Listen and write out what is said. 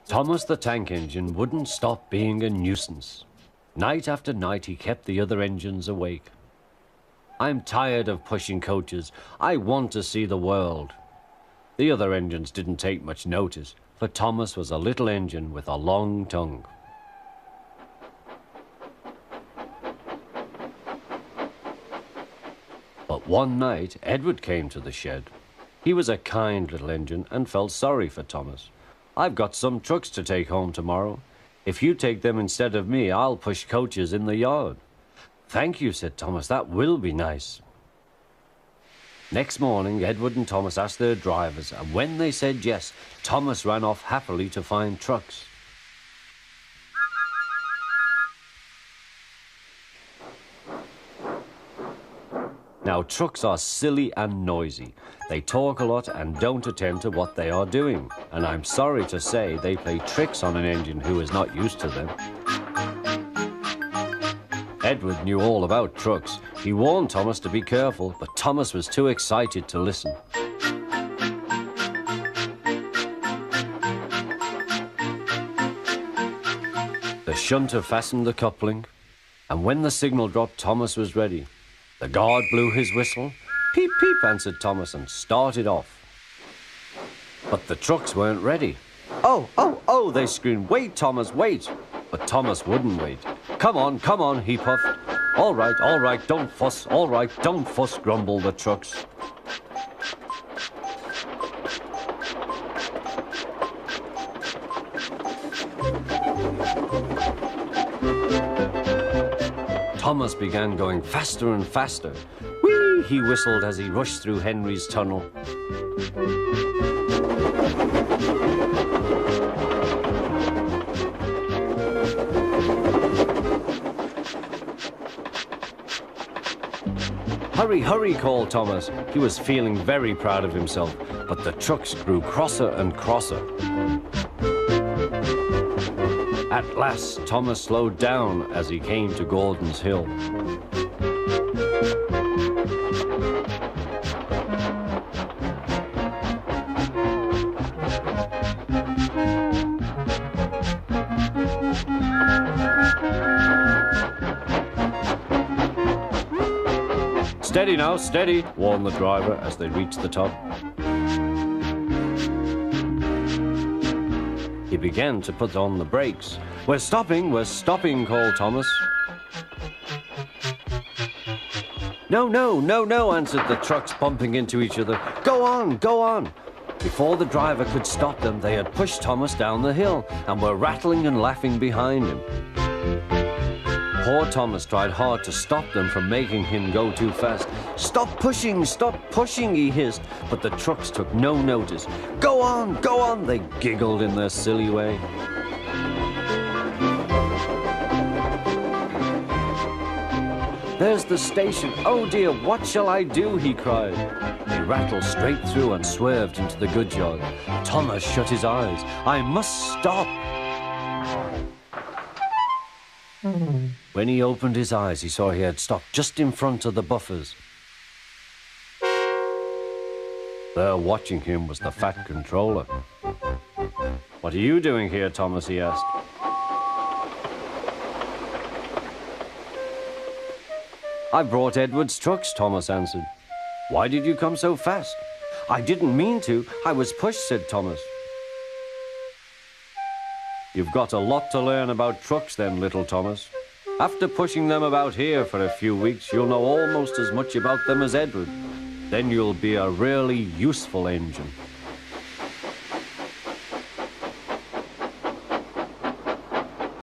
Thomas the tank engine wouldn't stop being a nuisance. Night after night he kept the other engines awake. I'm tired of pushing coaches. I want to see the world. The other engines didn't take much notice, for Thomas was a little engine with a long tongue. But one night, Edward came to the shed. He was a kind little engine and felt sorry for Thomas. "I've got some trucks to take home tomorrow. If you take them instead of me, I'll push coaches in the yard." "Thank you," said Thomas. "That will be nice." Next morning, Edward and Thomas asked their drivers, and when they said yes, Thomas ran off happily to find trucks. Now, trucks are silly and noisy. They talk a lot and don't attend to what they are doing. And I'm sorry to say they play tricks on an engine who is not used to them. Edward knew all about trucks. He warned Thomas to be careful, but Thomas was too excited to listen. The shunter fastened the coupling, and when the signal dropped, Thomas was ready. The guard blew his whistle. "Peep, peep," answered Thomas, and started off. But the trucks weren't ready. "Oh, oh, oh," they screamed. "Wait, Thomas, wait." But Thomas wouldn't wait. Come on," he puffed. All right, don't fuss. All right, don't fuss," grumbled the trucks. Thomas began going faster and faster. "Whee!" he whistled as he rushed through Henry's tunnel. "Hurry, hurry," called Thomas. He was feeling very proud of himself, but the trucks grew crosser and crosser. At last, Thomas slowed down as he came to Gordon's Hill. "Steady now, steady," warned the driver as they reached the top. He began to put on the brakes. We're stopping," called Thomas. No," answered the trucks, bumping into each other. Go on." Before the driver could stop them, they had pushed Thomas down the hill and were rattling and laughing behind him. Poor Thomas tried hard to stop them from making him go too fast. Stop pushing, he hissed, but the trucks took no notice. Go on, they giggled in their silly way. "There's the station. Oh dear, what shall I do?" he cried. He rattled straight through and swerved into the goods yard. Thomas shut his eyes. "I must stop." When he opened his eyes, he saw he had stopped just in front of the buffers. There watching him was the fat controller. "What are you doing here, Thomas?" he asked. "I brought Edward's trucks," Thomas answered. "Why did you come so fast?" "I didn't mean to. I was pushed," said Thomas. "You've got a lot to learn about trucks then, little Thomas. After pushing them about here for a few weeks, you'll know almost as much about them as Edward. Then you'll be a really useful engine."